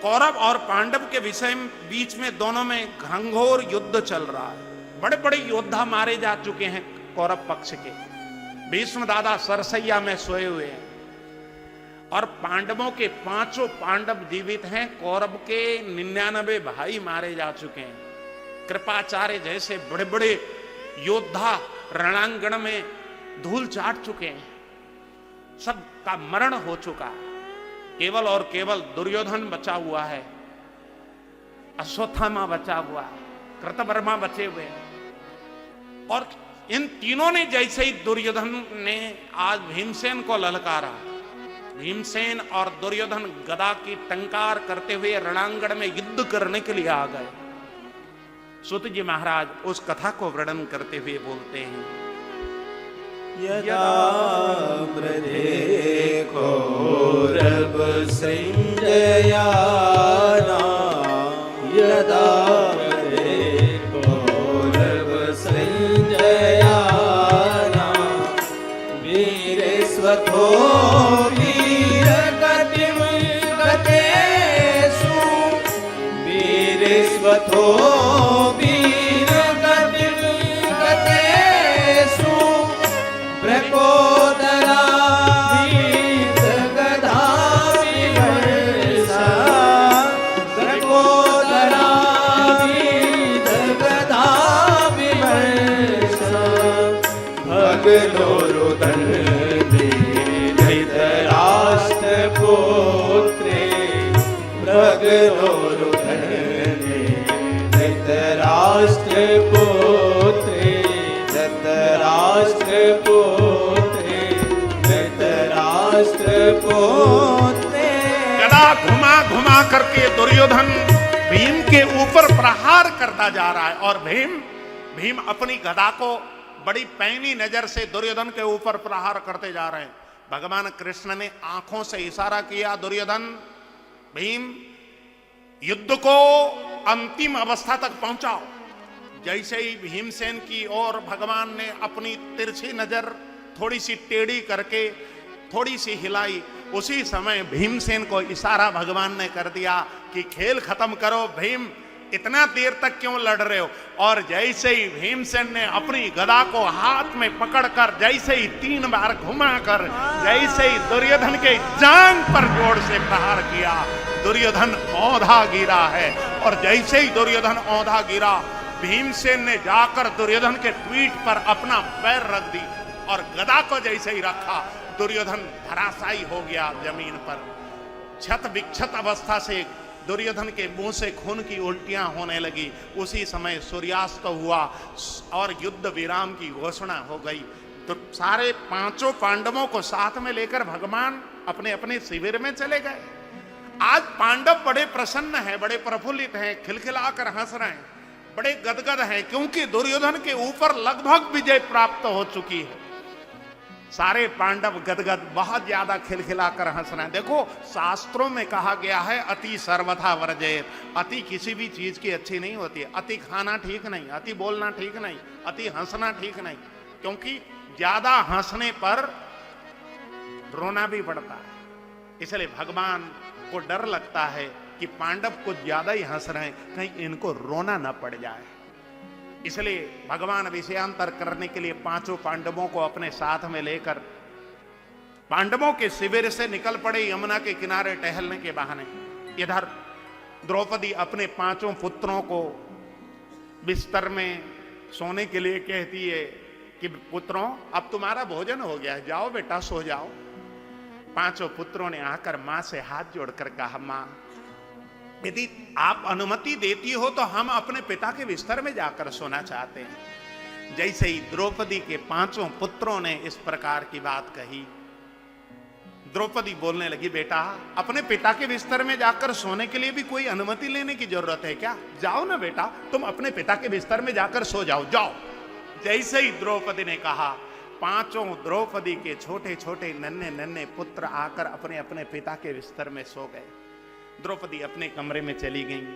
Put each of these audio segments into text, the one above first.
कौरव और पांडव के विषय में बीच में दोनों में घंघोर युद्ध चल रहा है। बड़े बड़े योद्धा मारे जा चुके हैं कौरव पक्ष के। भीष्म दादा सरसैया में सोए हुए हैं और पांडवों के 5 पांडव जीवित हैं। कौरव के 99 भाई मारे जा चुके हैं। कृपाचार्य जैसे बड़े बड़े योद्धा रणांगण में धूल चाट चुके हैं। सबका मरण हो चुका है। केवल और केवल दुर्योधन बचा हुआ है, अश्वत्थामा बचा हुआ है, कृतवर्मा बचे हुए हैं। और इन तीनों ने जैसे ही दुर्योधन ने आज भीमसेन को ललकारा, भीमसेन और दुर्योधन गदा की टंकार करते हुए रणांगण में युद्ध करने के लिए आ गए। सूत जी महाराज उस कथा को वर्णन करते हुए बोलते हैं, यदा ब्रधे कौरव संजयाना, यदा ब्रधे कौरव संजयाना, वीर स्वथो वीर गतिम गतेषु, वीर स्वथो वीर गतिम गतेषु, प्रकोदरा वीत गदा विमर्शा, प्रकोदरा वीत गदा विमर्शा, भगनो रुदन दे धृतराष्ट्र पुत्रे, भगनो रुदन दे धृतराष्ट्र पुत्रे, धृतराष्ट्र पुत्रे, धृतराष्ट्र पुत्रे। गदा घुमा घुमा करके दुर्योधन भीम के ऊपर प्रहार करता जा रहा है और भीम अपनी गदा को बड़ी पैनी नजर से दुर्योधन के ऊपर प्रहार करते जा रहे हैं। भगवान कृष्ण ने आंखों से इशारा किया, दुर्योधन भीम युद्ध को अंतिम अवस्था तक पहुंचाओ। जैसे ही भीमसेन की ओर भगवान ने अपनी तिरछी नजर थोड़ी सी टेढ़ी करके थोड़ी सी हिलाई, उसी समय भीमसेन को इशारा भगवान ने कर दिया कि खेल खत्म करो, भीम इतना देर तक क्यों लड़ रहे हो। और जैसे ही भीमसेन ने अपनी गदा को हाथ में पकड़कर जैसे ही 3 बार घुमाकर जैसे ही दुर्योधन के जांग पर जोर से प्रहार किया, दुर्योधन औंधा गिरा है। और जैसे ही दुर्योधन औंधा गिरा, भीमसेन ने जाकर दुर्योधन के पीठ पर अपना पैर रख दी और गदा को जैसे ही रखा, दुर्योधन धराशायी हो गया जमीन पर। क्षत विक्षत अवस्था से दुर्योधन के मुंह से खून की उल्टियां होने लगी। उसी समय सूर्यास्त हुआ और युद्ध विराम की घोषणा हो गई। तो सारे 5 पांडवों को साथ में लेकर भगवान अपने अपने शिविर में चले गए। आज पांडव बड़े प्रसन्न हैं, बड़े प्रफुल्लित हैं, खिलखिलाकर हंस रहे हैं, बड़े गदगद हैं, क्योंकि दुर्योधन के ऊपर लगभग विजय प्राप्त हो चुकी है। सारे पांडव गदगद बहुत ज्यादा खिलखिलाकर हंस रहे हैं। देखो, शास्त्रों में कहा गया है अति सर्वथा वर्जयेत। अति किसी भी चीज की अच्छी नहीं होती है। अति खाना ठीक नहीं, अति बोलना ठीक नहीं, अति हंसना ठीक नहीं, क्योंकि ज्यादा हंसने पर रोना भी पड़ता है। इसलिए भगवान को डर लगता है कि पांडव कुछ ज्यादा ही हंस रहे हैं, कहीं इनको रोना न पड़ जाए। इसलिए भगवान विषयांतर करने के लिए 5 पांडवों को अपने साथ में लेकर पांडवों के शिविर से निकल पड़े यमुना के किनारे टहलने के बहाने। इधर द्रौपदी अपने 5 पुत्रों को बिस्तर में सोने के लिए कहती है कि पुत्रों, अब तुम्हारा भोजन हो गया है, जाओ बेटा सो जाओ। 5 पुत्रों ने आकर मां से हाथ जोड़कर कहा, मां यदि आप अनुमति देती हो तो हम अपने पिता के बिस्तर में जाकर सोना चाहते हैं। जैसे ही द्रौपदी के 5 पुत्रों ने इस प्रकार की बात कही, द्रौपदी बोलने लगी, बेटा अपने पिता के बिस्तर में जाकर सोने के लिए भी कोई अनुमति लेने की जरूरत है क्या? जाओ ना बेटा, तुम अपने पिता के बिस्तर में जाकर सो जाओ, जाओ। जैसे ही द्रौपदी ने कहा, 5 द्रौपदी के छोटे छोटे नन्हे नन्हे पुत्र आकर अपने अपने पिता के बिस्तर में सो गए। द्रौपदी अपने कमरे में चली गई।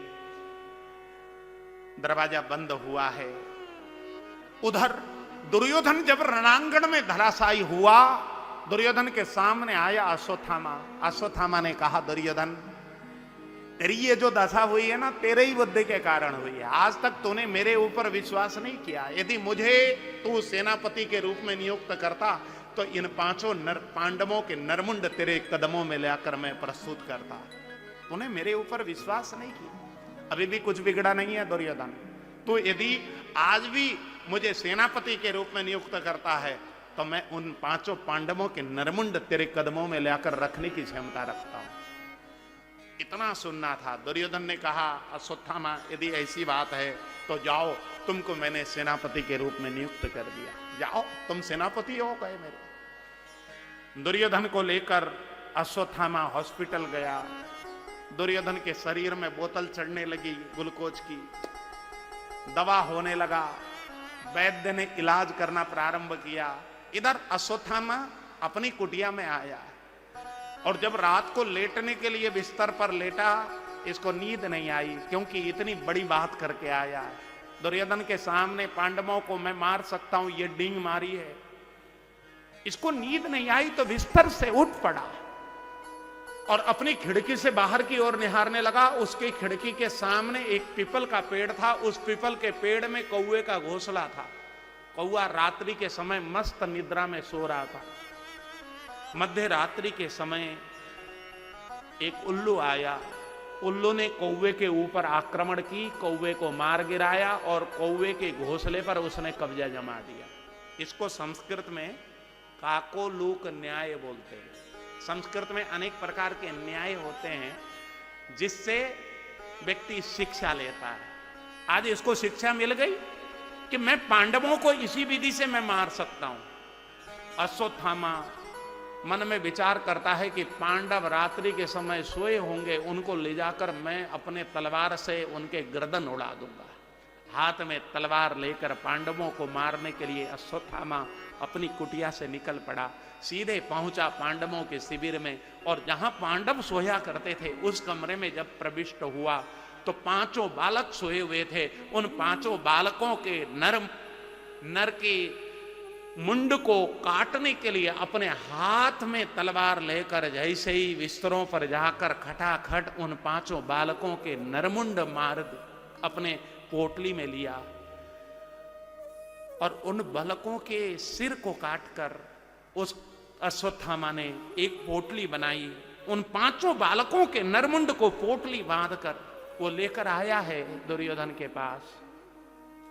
दरवाजा बंद हुआ है। उधर दुर्योधन जब रणांगण में धराशायी हुआ, दुर्योधन के सामने आया अश्वत्थामा। अश्वत्थामा ने कहा, दुर्योधन तेरी ये जो दशा हुई है ना, तेरे ही बुद्धि के कारण हुई है। आज तक तूने मेरे ऊपर विश्वास नहीं किया। यदि मुझे तू सेनापति के रूप में नियुक्त करता तो इन पांचों पांडवों के नरमुंड तेरे कदमों में लाकर मैं प्रस्तुत करता। तूने मेरे ऊपर विश्वास नहीं किया। अभी भी कुछ बिगड़ा नहीं है दुर्योधन। तू यदि आज भी मुझे सेनापति के रूप में नियुक्त करता है तो मैं उन पांचों पांडवों के नरमुंड तेरे कदमों में लाकर रखने की क्षमता रखता हूं। इतना सुनना था। दुर्योधन ने कहा, अश्वत्थामा यदि ऐसी बात है तो जाओ, तुमको मैंने सेनापति के रूप में नियुक्त कर दिया, जाओ तुम सेनापति हो गए मेरे। दुर्योधन को लेकर अश्वत्थामा हॉस्पिटल गया। दुर्योधन के शरीर में बोतल चढ़ने लगी ग्लूकोज की, दवा होने लगा। वैद्य ने इलाज करना प्रारंभ किया। इधर अश्वत्थामा अपनी कुटिया में आया और जब रात को लेटने के लिए बिस्तर पर लेटा, इसको नींद नहीं आई क्योंकि इतनी बड़ी बात करके आया है। दुर्योधन के सामने पांडवों को मैं मार सकता हूं, ये डींग मारी है। इसको नींद नहीं आई तो बिस्तर से उठ पड़ा और अपनी खिड़की से बाहर की ओर निहारने लगा। उसकी खिड़की के सामने एक पीपल का पेड़ था। उस पीपल के पेड़ में कौवे का घोंसला था। कौवा रात्रि के समय मस्त निद्रा में सो रहा था। मध्य रात्रि के समय एक उल्लू आया। उल्लू ने कौवे के ऊपर आक्रमण की, कौवे को मार गिराया और कौवे के घोंसले पर उसने कब्जा जमा दिया। इसको संस्कृत में काकोलूक न्याय बोलते हैं। संस्कृत में अनेक प्रकार के न्याय होते हैं जिससे व्यक्ति शिक्षा लेता है। आज इसको शिक्षा मिल गई कि मैं पांडवों को इसी विधि से मैं मार सकता हूं। अश्वत्थामा मन में विचार करता है कि पांडव रात्रि के समय सोए होंगे, उनको ले जाकर मैं अपने तलवार से उनके गर्दन उड़ा दूंगा। हाथ में तलवार लेकर पांडवों को मारने के लिए अश्वत्थामा अपनी कुटिया से निकल पड़ा। सीधे पहुंचा पांडवों के शिविर में और जहां पांडव सोया करते थे उस कमरे में जब प्रविष्ट हुआ तो पांचों बालक सोए हुए थे। उन पांचों बालकों के नर के मुंड को काटने के लिए अपने हाथ में तलवार लेकर जैसे ही बिस्तरों पर जाकर खटाखट उन पांचों बालकों के नरमुंड मार अपने पोटली में लिया और उन बालकों के सिर को काटकर उस अश्वत्थामा ने एक पोटली बनाई। उन पांचों बालकों के नरमुंड को पोटली बांधकर वो लेकर आया है दुर्योधन के पास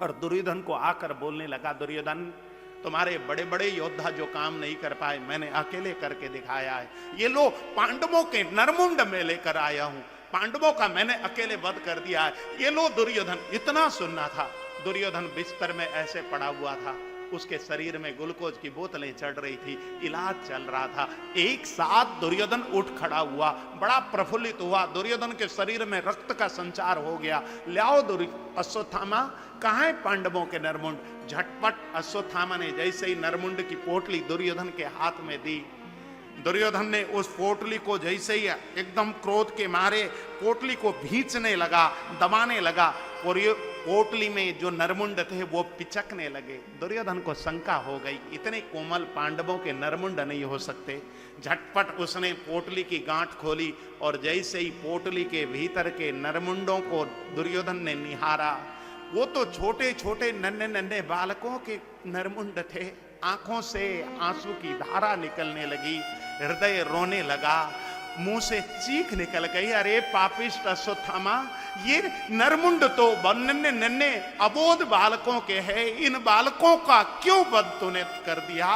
और दुर्योधन को आकर बोलने लगा, दुर्योधन तुम्हारे बड़े बड़े योद्धा जो काम नहीं कर पाए मैंने अकेले करके दिखाया है। ये लो पांडवों के नरमुंड में लेकर आया हूं, पांडवों का मैंने अकेले वध कर दिया है। ये लो दुर्योधन। इतना सुनना था। दुर्योधन बिस्तर में ऐसे पड़ा हुआ था, उसके शरीर में ग्लूकोज की बोतलें चढ़ रही थी, इलाज चल रहा था। एक साथ दुर्योधन उठ खड़ा हुआ, बड़ा प्रफुल्लित हुआ। दुर्योधन के शरीर में रक्त का संचार हो गया। लाओ अश्वत्थामा, कहां है पांडवों के नरमुंड? झटपट अश्वत्थामा ने जैसे ही नरमुंड की पोटली दुर्योधन के हाथ में दी, दुर्योधन ने उस पोटली को जैसे ही एकदम क्रोध के मारे पोटली को भींचने लगा, दबाने लगा और ये पोटली में जो नरमुंड थे वो पिचकने लगे। दुर्योधन को शंका हो गई, इतने कोमल पांडवों के नरमुंड नहीं हो सकते। झटपट उसने पोटली की गांठ खोली और जैसे ही पोटली के भीतर के नरमुंडों को दुर्योधन ने निहारा, वो तो छोटे छोटे नन्हे नन्हे बालकों के नरमुंड थे। आंखों से आंसू की धारा निकलने लगी, हृदय रोने लगा, मुंह से चीख निकल गई, अरे पापिष्ट अश्वत्थामा, ये नरमुंड तो नन्हे नन्हे अबोध बालकों के हैं, इन बालकों का क्यों वध तूने कर दिया?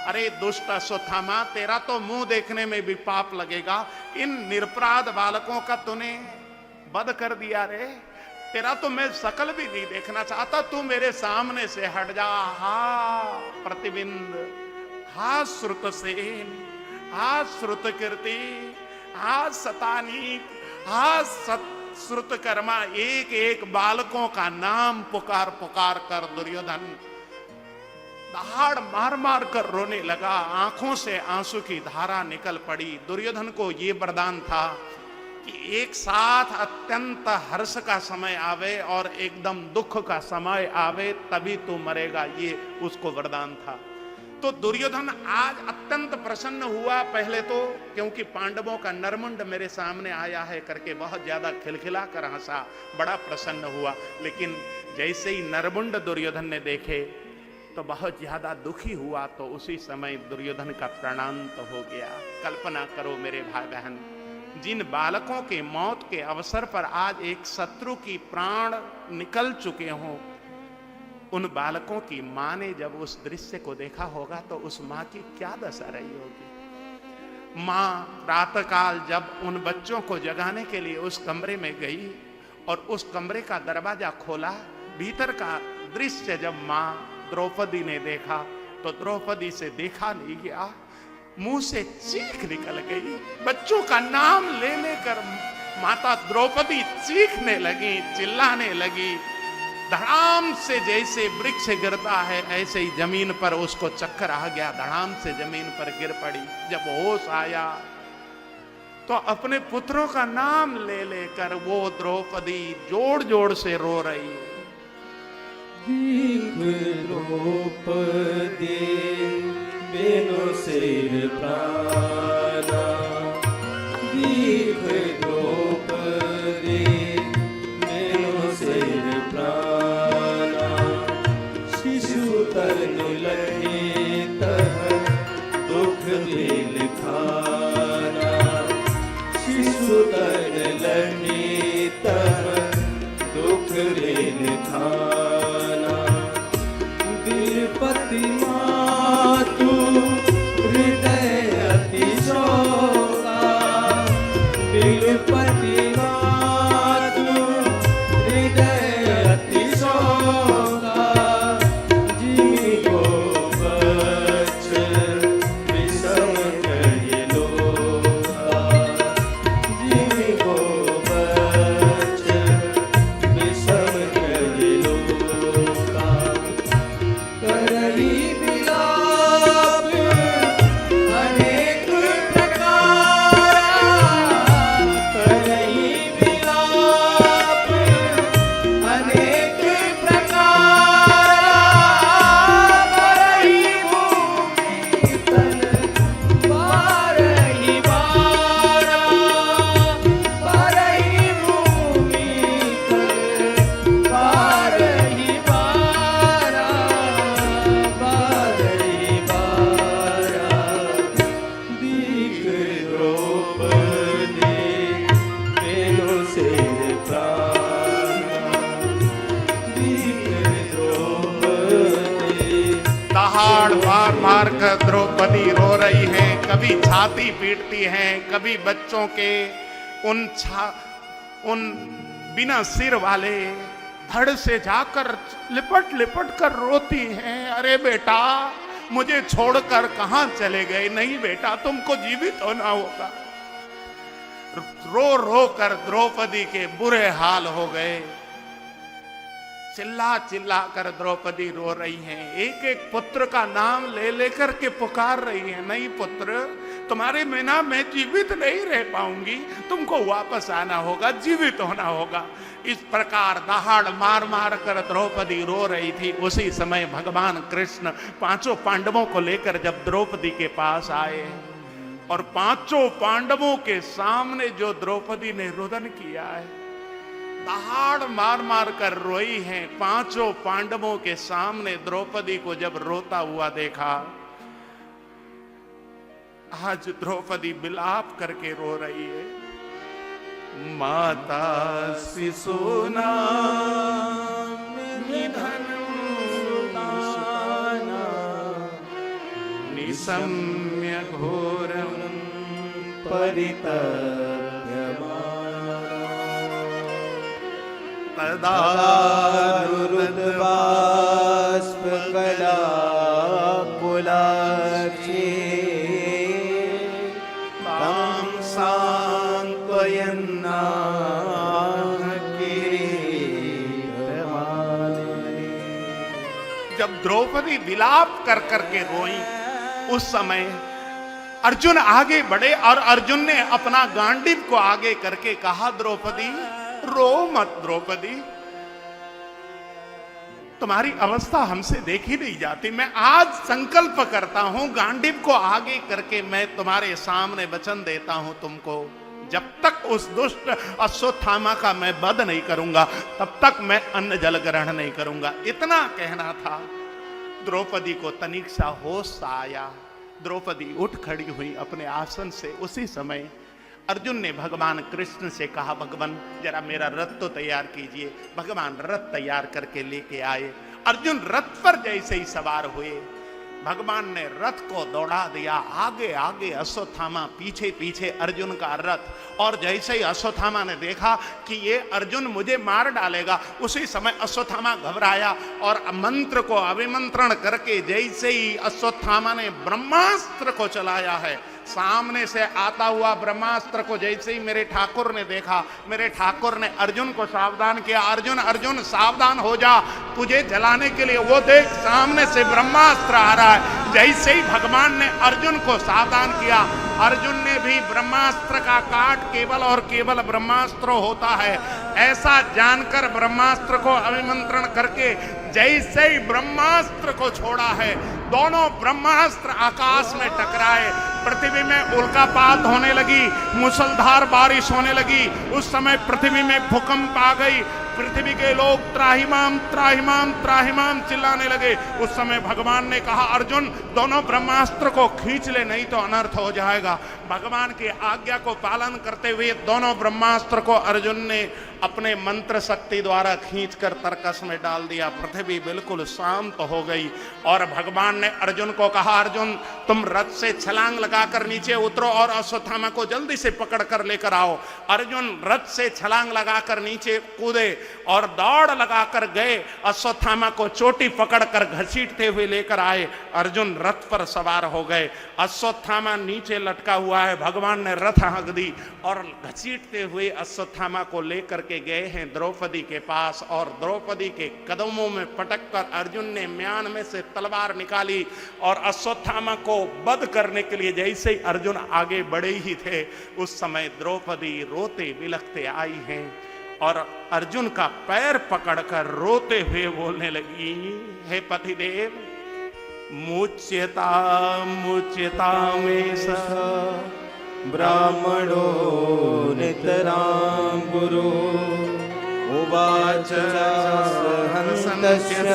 अरे दुष्ट अश्वत्थामा, तेरा तो मुंह देखने में भी पाप लगेगा, इन निरपराध बालकों का तूने वध कर दिया रे। तेरा तो मैं शकल भी नहीं देखना चाहता, तू मेरे सामने से हट जा। हा प्रतिबिंद, हा श्रुतसेन, हा श्रुतकीर्ति, हा शतानीक, हा श्रुतकर्मा, एक एक बालकों का नाम पुकार पुकार कर दुर्योधन दहाड़ मार मार कर रोने लगा। आंखों से आंसू की धारा निकल पड़ी। दुर्योधन को ये वरदान था कि एक साथ अत्यंत हर्ष का समय आवे और एकदम दुख का समय आवे तभी तू मरेगा, ये उसको वरदान था। तो दुर्योधन आज अत्यंत प्रसन्न हुआ। पहले तो क्योंकि पांडवों का नरमुंड मेरे सामने आया है करके बहुत ज्यादा खिलखिला कर हंसा, बड़ा प्रसन्न हुआ। लेकिन जैसे ही नरमुंड दुर्योधन ने देखे तो बहुत ज्यादा दुखी हुआ। तो उसी समय दुर्योधन का प्राणांत हो गया। कल्पना करो मेरे भाई बहन, जिन बालकों के मौत के अवसर पर आज एक शत्रु की प्राण निकल चुके हों, उन बालकों की मां ने जब उस दृश्य को देखा होगा तो उस मां की क्या दशा रही होगी। मां प्रातःकाल जब उन बच्चों को जगाने के लिए उस कमरे में गई और उस कमरे का दरवाजा खोला, भीतर का दृश्य जब मां द्रौपदी ने देखा तो द्रौपदी से देखा नहीं गया, मुंह से चीख निकल गई। बच्चों का नाम ले लेकर माता द्रौपदी चीखने लगी, चिल्लाने लगी। धड़ाम से जैसे वृक्ष गिरता है ऐसे ही जमीन पर उसको चक्कर आ गया, धड़ाम से जमीन पर गिर पड़ी। जब होश आया तो अपने पुत्रों का नाम ले लेकर वो द्रौपदी जोड़ जोड़ से रो रही। द्रौपदी बिनु सिर प्राणा, द्रौपदी बिनु सिर प्राणा, शिशु तनु लगे तह दुख बिल खाना, शिशु तन लगे तह दुख बिल खाना, दिलपति मातु हृदय अति शोका, दिलपति मातु हृदय अति शोका, जिमि को बच्च विषम कहि लोका, जिमि को बच्च विषम कहि लोका, करई विलाप अनेक प्रकारा, करई विलाप अनेक प्रकारा, बरई भूमि तन बारही बारा, बरई भूमि तन बारही बारा, बारही बारा, दीख द्रौपदी बिनु सिर प्राणा, दीख द्रौपदी। दहाड़ मार मार कर द्रौपदी रो रही है, कभी छाती पीटती है, कभी बच्चों के उन बिना सिर वाले धड़ से जाकर लिपट लिपट कर रोती हैं। अरे बेटा, मुझे छोड़कर कहां चले गए? नहीं बेटा, तुमको जीवित होना होगा। रो रो कर द्रौपदी के बुरे हाल हो गए। चिल्ला चिल्ला कर द्रौपदी रो रही हैं। एक एक पुत्र का नाम ले लेकर के पुकार रही हैं, नहीं पुत्र, तुम्हारे बिना मैं जीवित नहीं रह पाऊंगी, तुमको वापस आना होगा, जीवित होना होगा। इस प्रकार दहाड़ मार मार कर द्रौपदी रो रही थी। उसी समय भगवान कृष्ण पांचों पांडवों को लेकर जब द्रौपदी के पास आए और पांचों पांडवों के सामने जो द्रौपदी ने रुदन किया है, दहाड़ मार मार कर रोई है, पांचों पांडवों के सामने द्रौपदी को जब रोता हुआ देखा, आज द्रौपदी विलाप करके रो रही है। माता शिशुना निधन सुताना, निशम्य घोरम तदा रुद्रबाष्पकला कुलाक्षी, तां सांत्वयन्ना किरीटमालिनी। जब द्रौपदी विलाप कर करके रोई, उस समय अर्जुन आगे बढ़े और अर्जुन ने अपना गांडीव को आगे करके कहा, द्रौपदी रो मत द्रौपदी, तुम्हारी अवस्था हमसे देखी नहीं जाती। मैं आज संकल्प करता हूं, गांडीव को आगे करके मैं तुम्हारे सामने वचन देता हूं तुमको, जब तक उस दुष्ट अश्वत्थामा का मैं वध नहीं करूंगा तब तक मैं अन्न जल ग्रहण नहीं करूंगा। इतना कहना था। द्रौपदी को तनिक सा होश आया। द्रौपदी उठ खड़ी हुई अपने आसन से। उसी समय अर्जुन ने भगवान कृष्ण से कहा, भगवान जरा मेरा रथ तो तैयार कीजिए। भगवान रथ तैयार करके लेके आए। अर्जुन रथ पर जैसे ही सवार हुए, भगवान ने रथ को दौड़ा दिया। आगे आगे अश्वत्थामा, पीछे पीछे अर्जुन का रथ। और जैसे ही अश्वत्थामा ने देखा कि ये अर्जुन मुझे मार डालेगा, उसी समय अश्वत्थामा घबराया और मंत्र को अभिमंत्रण करके जैसे ही अश्वत्थामा ने ब्रह्मास्त्र को चलाया है, सामने से आता हुआ ब्रह्मास्त्र को जैसे ही मेरे ठाकुर ने देखा, मेरे ठाकुर ने अर्जुन को सावधान किया, अर्जुन अर्जुन सावधान हो जा, तुझे जलाने के लिए वो देख सामने से ब्रह्मास्त्र आ रहा है। जैसे ही भगवान ने अर्जुन को सावधान किया, अर्जुन ने भी ब्रह्मास्त्र का काट केवल और केवल ब्रह्मास्त्र होता है ऐसा जानकर ब्रह्मास्त्र को अभिमंत्रण करके जैसे ही ब्रह्मास्त्र को छोड़ा है, दोनों ब्रह्मास्त्र आकाश में टकराए, पृथ्वी में उल्कापात होने लगी, मूसलधार बारिश होने लगी। उस समय पृथ्वी में भूकंप आ गई। पृथ्वी के लोग त्राहिमाम त्राहिमाम त्राहिमाम चिल्लाने लगे। उस समय भगवान ने कहा, अर्जुन दोनों ब्रह्मास्त्र को खींच ले, नहीं तो अनर्थ हो जाएगा। भगवान की आज्ञा को पालन करते हुए दोनों ब्रह्मास्त्र को अर्जुन ने अपने मंत्र शक्ति द्वारा खींचकर तरकस में डाल दिया। पृथ्वी बिल्कुल शांत हो गई और भगवान ने अर्जुन को कहा, अर्जुन तुम रथ से छलांग लगाकर नीचे उतरो और अश्वत्थामा को जल्दी से पकड़ कर लेकर आओ। अर्जुन रथ से छलांग लगाकर नीचे कूदे और दौड़ लगाकर गए, अश्वत्थामा को चोटी पकड़कर घसीटते हुए लेकर आए। अर्जुन रथ पर सवार हो गए, अश्वत्थामा नीचे लटका हुआ है। भगवान ने रथ हाँक दी और घसीटते हुए अश्वत्थामा को लेकर के गए हैं द्रौपदी के पास और द्रौपदी के कदमों में पटक कर अर्जुन ने म्यान में से तलवार निकाली और अश्वत्थामा को वध करने के लिए जैसे ही अर्जुन आगे बढ़े ही थे, उस समय द्रौपदी रोते बिलखते आई हैं और अर्जुन का पैर पकड़कर रोते हुए बोलने लगी, हे पतिदेव मुच्यता मुच्यता में ब्राह्मणो नितरां गुरु उवाच हन्तस्य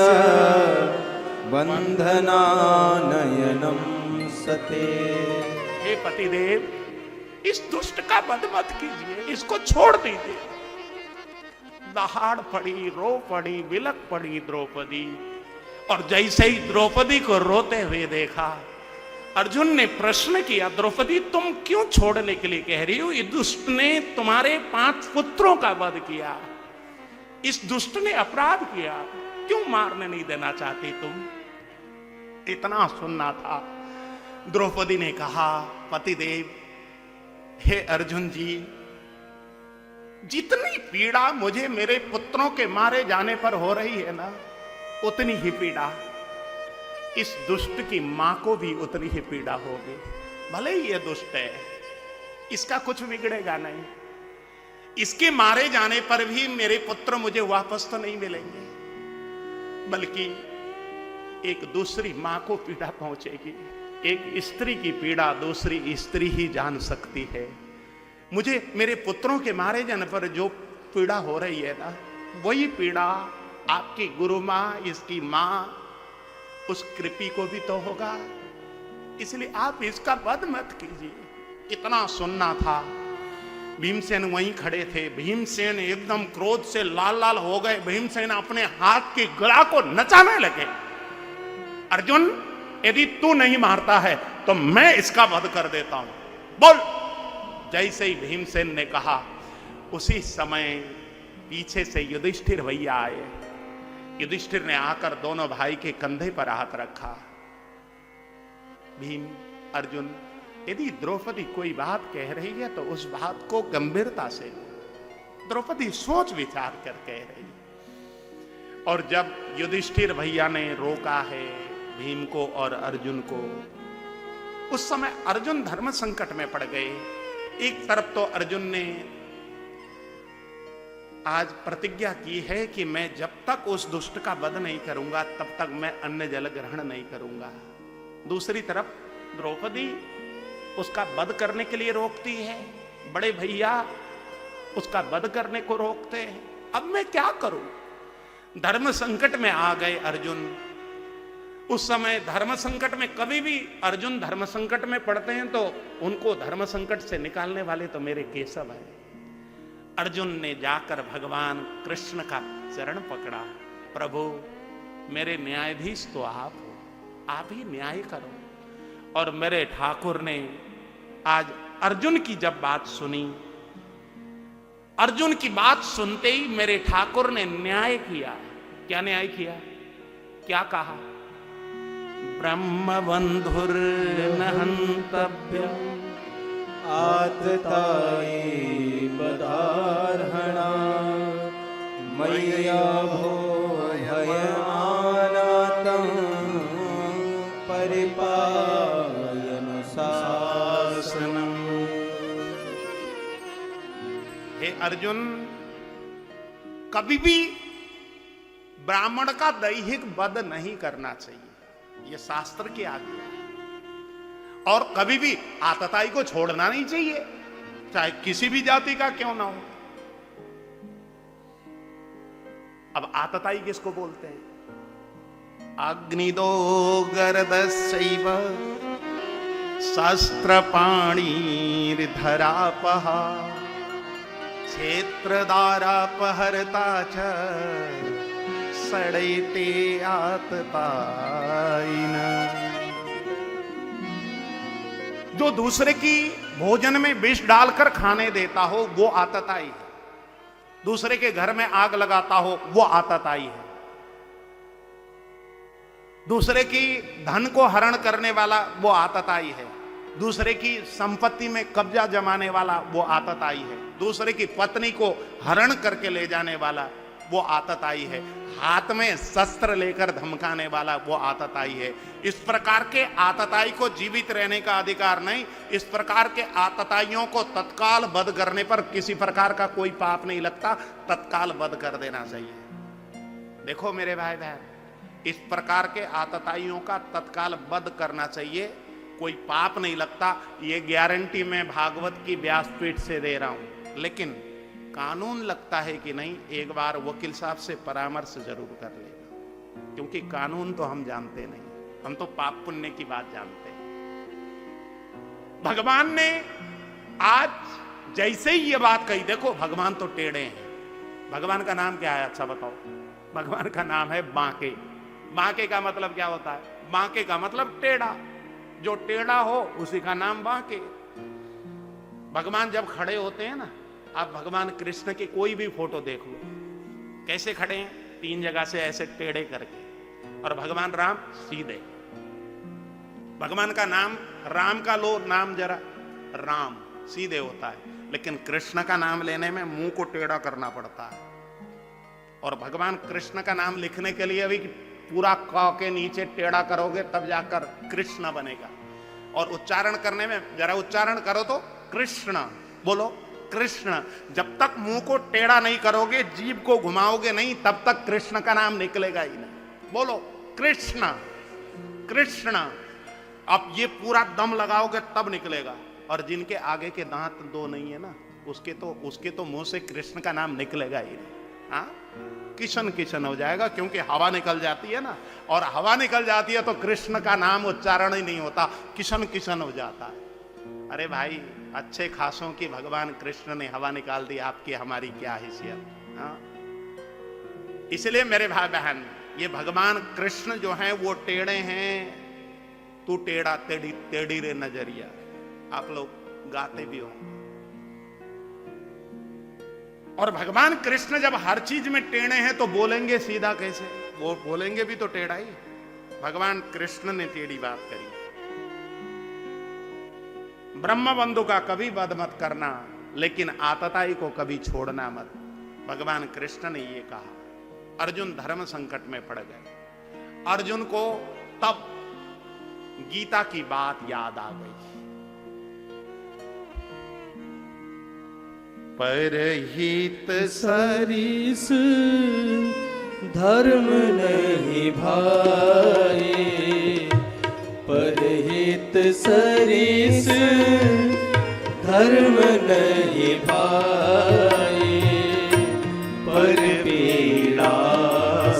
बन्धनानयनं सते। हे पतिदेव, इस दुष्ट का वध मत कीजिए, इसको छोड़ दीजिए। दहाड़ पड़ी, रो पड़ी, बिलक पड़ी द्रौपदी। और जैसे ही द्रौपदी को रोते हुए देखा, अर्जुन ने प्रश्न किया, द्रौपदी तुम क्यों छोड़ने के लिए कह रही हो? इस दुष्ट ने तुम्हारे 5 पुत्रों का वध किया, इस दुष्ट ने अपराध किया, क्यों मारने नहीं देना चाहती तुम? इतना सुनना था। द्रौपदी ने कहा, पतिदेव हे अर्जुन जी, जितनी पीड़ा मुझे मेरे पुत्रों के मारे जाने पर हो रही है ना, उतनी ही पीड़ा इस दुष्ट की मां को भी उतनी ही पीड़ा होगी। भले ही ये दुष्ट है, इसका कुछ बिगड़ेगा नहीं, इसके मारे जाने पर भी मेरे पुत्र मुझे वापस तो नहीं मिलेंगे, बल्कि एक दूसरी मां को पीड़ा पहुंचेगी। एक स्त्री की पीड़ा दूसरी स्त्री ही जान सकती है। मुझे मेरे पुत्रों के मारे जाने पर जो पीड़ा हो रही है ना, वही पीड़ा आपकी गुरु मां, इसकी मां, उस कृपी को भी तो होगा। इसलिए आप इसका वध मत कीजिए। इतना सुनना था। भीमसेन वहीं खड़े थे। भीमसेन एकदम क्रोध से लाल लाल हो गए। भीमसेन अपने हाथ की गला को नचाने लगे। अर्जुन, यदि तू नहीं मारता है तो मैं इसका वध कर देता हूं, बोल। जैसे ही भीमसेन ने कहा, उसी समय पीछे से युधिष्ठिर भैया आए। युधिष्ठिर ने आकर दोनों भाई के कंधे पर हाथ रखा। भीम, अर्जुन, यदि द्रौपदी कोई बात कह रही है तो उस बात को गंभीरता से, द्रौपदी सोच विचार कर कह रही। और जब युधिष्ठिर भैया ने रोका है भीम को और अर्जुन को, उस समय अर्जुन धर्म संकट में पड़ गए। एक तरफ तो अर्जुन ने आज प्रतिज्ञा की है कि मैं जब तक उस दुष्ट का वध नहीं करूंगा तब तक मैं अन्न जल ग्रहण नहीं करूंगा। दूसरी तरफ द्रौपदी उसका वध करने के लिए रोकती है, बड़े भैया उसका वध करने को रोकते हैं। अब मैं क्या करूं? धर्म संकट में आ गए अर्जुन। उस समय धर्म संकट में, कभी भी अर्जुन धर्म संकट में पड़ते हैं तो उनको धर्म संकट से निकालने वाले तो मेरे केशव हैं। अर्जुन ने जाकर भगवान कृष्ण का चरण पकड़ा, प्रभु मेरे न्यायाधीश तो आप हो, आप ही न्याय करो। और मेरे ठाकुर ने आज अर्जुन की जब बात सुनी, अर्जुन की बात सुनते ही मेरे ठाकुर ने न्याय किया। क्या न्याय किया? क्या कहा? ब्रह्म बंधुर न हन्तव्यम् आततायी पदार्हणा मय्या भो भयमानातं परिपालय शासनम्। हे अर्जुन, कभी भी ब्राह्मण का दैहिक वध नहीं करना चाहिए, यह शास्त्र की आज्ञा है। और कभी भी आतताई को छोड़ना नहीं चाहिए, चाहे किसी भी जाति का क्यों ना हो। अब आतताई किसको बोलते हैं? अग्निदो गर्दस्यैव शस्त्रपाणिर्धरापः क्षेत्रदारापहर्ता च सड़ैते आततायिनः। जो दूसरे की भोजन में विष डालकर खाने देता हो वो आतताई है। दूसरे के घर में आग लगाता हो वो आतताई है। दूसरे की धन को हरण करने वाला वो आतताई है। दूसरे की संपत्ति में कब्जा जमाने वाला वो आतताई है। दूसरे की पत्नी को हरण करके ले जाने वाला वो आतताई है। हाथ में शस्त्र लेकर धमकाने वाला वो आतताई है। इस प्रकार के आतताई को जीवित रहने का अधिकार नहीं। इस प्रकार के आतताइयों को तत्काल वध करने पर किसी प्रकार का कोई पाप नहीं लगता, तत्काल वध कर देना चाहिए। देखो मेरे भाई बहन, इस प्रकार के आतताइयों का तत्काल वध करना चाहिए, कोई पाप नहीं लगता। ये गारंटी मैं भागवत की व्यासपीठ से दे रहा हूं। लेकिन कानून लगता है कि नहीं, एक बार वकील साहब से परामर्श जरूर कर लेना, क्योंकि कानून तो हम जानते नहीं, हम तो पाप पुण्य की बात जानते हैं। भगवान ने आज जैसे ही ये बात कही, देखो भगवान तो टेढ़े हैं। भगवान का नाम क्या है? अच्छा बताओ। भगवान का नाम है बांके। बांके का मतलब क्या होता है? बांके का मतलब टेढ़ा। जो टेढ़ा हो उसी का नाम बांके। भगवान जब खड़े होते हैं ना, आप भगवान कृष्ण की कोई भी फोटो देख लो, कैसे खड़े हैं? तीन जगह से ऐसे टेढ़े करके। और भगवान राम सीधे। भगवान का नाम, राम का लो नाम जरा, राम सीधे होता है, लेकिन कृष्ण का नाम लेने में मुंह को टेढ़ा करना पड़ता है। और भगवान कृष्ण का नाम लिखने के लिए भी पूरा क के नीचे टेढ़ा करोगे तब जाकर कृष्ण बनेगा। और उच्चारण करने में, जरा उच्चारण करो तो, कृष्ण बोलो, कृष्ण। जब तक मुंह को टेढ़ा नहीं करोगे, जीभ को घुमाओगे नहीं, तब तक कृष्ण का नाम निकलेगा ही नहीं। बोलो कृष्ण कृष्ण। अब ये पूरा दम लगाओगे तब निकलेगा। और जिनके आगे के दांत दो नहीं है ना, उसके तो मुंह से कृष्ण का नाम निकलेगा ही नहीं। हाँ, किशन किशन हो जाएगा, क्योंकि हवा निकल जाती है ना, और हवा निकल जाती है तो कृष्ण का नाम उच्चारण ही नहीं होता, किशन किशन हो जाता है। अरे भाई, अच्छे खासों की भगवान कृष्ण ने हवा निकाल दी, आपकी हमारी क्या हैसियत। हाँ, इसलिए मेरे भाई बहन, ये भगवान कृष्ण जो हैं वो टेढ़े हैं। तू टेढ़ा टेढ़ी टेढ़ी रे नजरिया, आप लोग गाते भी हो। और भगवान कृष्ण जब हर चीज में टेढ़े हैं तो बोलेंगे सीधा कैसे? वो बोलेंगे भी तो टेढ़ा ही। भगवान कृष्ण ने टेढ़ी बात करी। ब्रह्म बंधु का कभी वध मत करना, लेकिन आतताई को कभी छोड़ना मत। भगवान कृष्ण ने ये कहा। अर्जुन धर्म संकट में पड़ गए। अर्जुन को तब गीता की बात याद आ गई। परहित सरिस धर्म नहीं भाई, परहित सरिस धर्म नहीं भाई, पर पीड़ा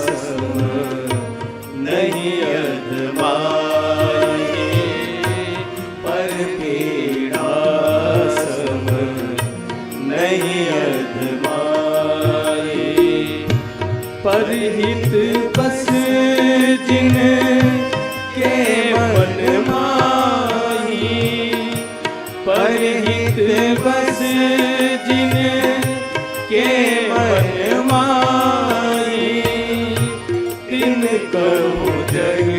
सम नहीं अधमाई, पर पीड़ा सम नहीं अधमाई, परहित बस जिन के मन माही, परहित बस जिन के मन माही, तिन कहूँ जग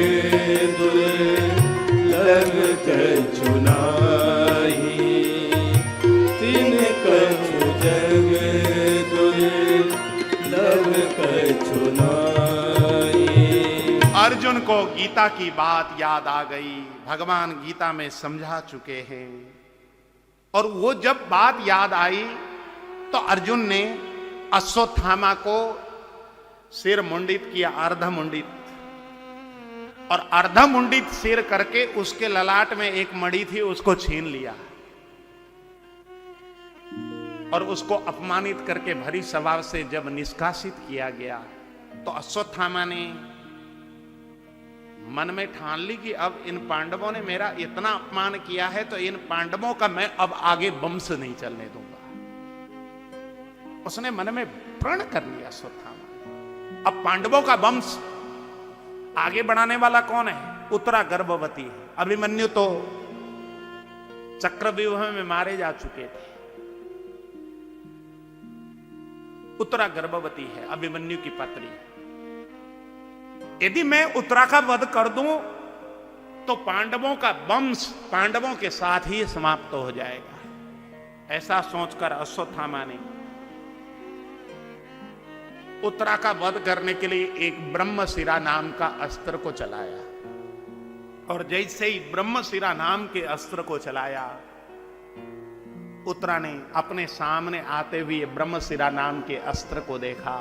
दुर्लभ कछु नाही, तिन कहूँ जग दुर्लभ कछु नाही। अर्जुन को गीता की बात याद आ गई। भगवान गीता में समझा चुके हैं, और वो जब बात याद आई तो अर्जुन ने अश्वत्थामा को सिर मुंडित किया, अर्ध मुंडित, और अर्ध मुंडित सिर करके उसके ललाट में एक मणि थी, उसको छीन लिया और उसको अपमानित करके भरी सभा से जब निष्कासित किया गया तो अश्वत्थामा ने मन में ठान ली कि अब इन पांडवों ने मेरा इतना अपमान किया है तो इन पांडवों का मैं अब आगे वंश नहीं चलने दूंगा। उसने मन में प्रण कर लिया अश्वत्थामा, अब पांडवों का वंश आगे बढ़ाने वाला कौन है? उत्तरा गर्भवती है। अभिमन्यु तो चक्रव्यूह में मारे जा चुके थे, उत्तरा गर्भवती है, अभिमन्यु की पत्नी। यदि मैं उत्तरा का वध कर दूं तो पांडवों का वंश पांडवों के साथ ही समाप्त हो जाएगा। ऐसा सोचकर अश्वत्थामा ने उत्तरा का वध करने के लिए एक ब्रह्मशिरा नाम का अस्त्र को चलाया, और जैसे ही ब्रह्मशिरा नाम के अस्त्र को चलाया, उत्तरा ने अपने सामने आते हुए ब्रह्मशिरा नाम के अस्त्र को देखा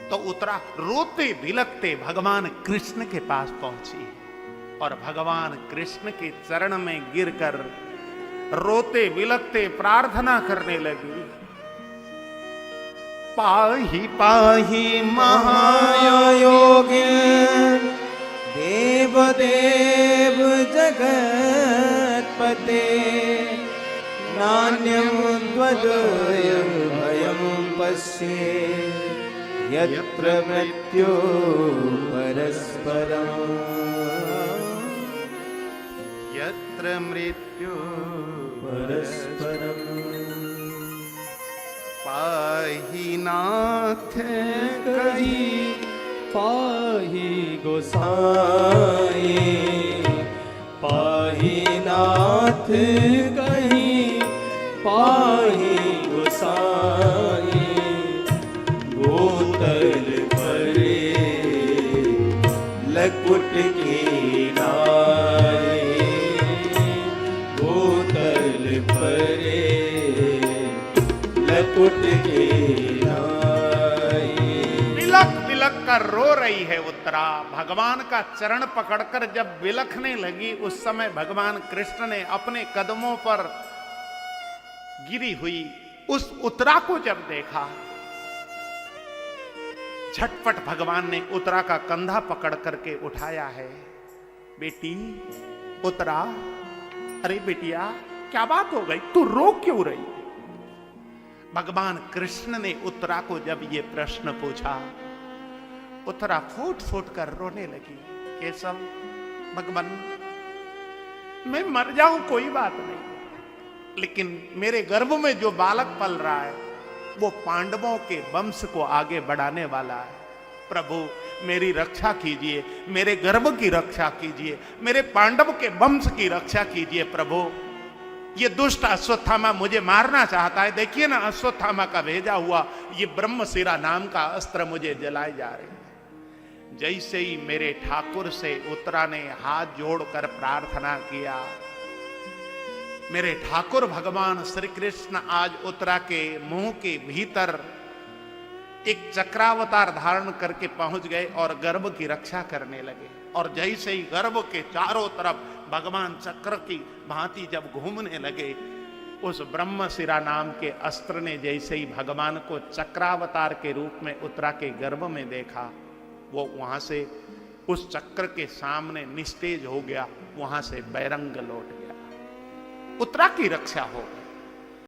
तो उत्तरा रोते बिलखते भगवान कृष्ण के पास पहुंची और भगवान कृष्ण के चरण में गिरकर रोते बिलखते प्रार्थना करने लगी, पाहि पाहि महायोगी देव देव जगत्पते, नान्यं त्वदयं भयं पश्ये यत्र मृत्यु परस्परम्, यत्र मृत्यु परस्परम्। पाहि नाथ कही पाहि गोसाई, पाहि नाथ कही पाहि गोसाई, गोतल परे लकुट की नाई, गोतल परे लकुट की नाई। बिलख बिलख कर रो रही है उत्तरा। भगवान का चरण पकड़कर जब बिलखने लगी उस समय भगवान कृष्ण ने अपने कदमों पर गिरी हुई उस उत्तरा को जब देखा, झटपट भगवान ने उत्तरा का कंधा पकड़ करके उठाया है। बेटी उत्तरा, अरे बेटिया क्या बात हो गई, तू रो क्यों रही? भगवान कृष्ण ने उत्तरा को जब ये प्रश्न पूछा, उत्तरा फूट फूट कर रोने लगी। केशव, भगवान मैं मर जाऊं कोई बात नहीं, लेकिन मेरे गर्भ में जो बालक पल रहा है वो पांडवों के वंश को आगे बढ़ाने वाला है। प्रभु मेरी रक्षा कीजिए, मेरे गर्भ की रक्षा कीजिए, मेरे पांडव के वंश की रक्षा कीजिए। प्रभु ये दुष्ट अश्वत्थामा मुझे मारना चाहता है। देखिए ना, अश्वत्थामा का भेजा हुआ ये ब्रह्मशिरा नाम का अस्त्र मुझे जलाए जा रहे हैं। जैसे ही मेरे ठाकुर से उत्तरा ने हाथ जोड़कर प्रार्थना किया, मेरे ठाकुर भगवान श्री कृष्ण आज उत्तरा के मुंह के भीतर एक चक्रावतार धारण करके पहुंच गए और गर्भ की रक्षा करने लगे। और जैसे ही गर्भ के चारों तरफ भगवान चक्र की भांति जब घूमने लगे, उस ब्रह्मशिरा नाम के अस्त्र ने जैसे ही भगवान को चक्रावतार के रूप में उत्तरा के गर्भ में देखा, वो वहां से उस चक्र के सामने निस्तेज हो गया, वहां से बैरंग लौट गया, उत्तरा की रक्षा हो गई।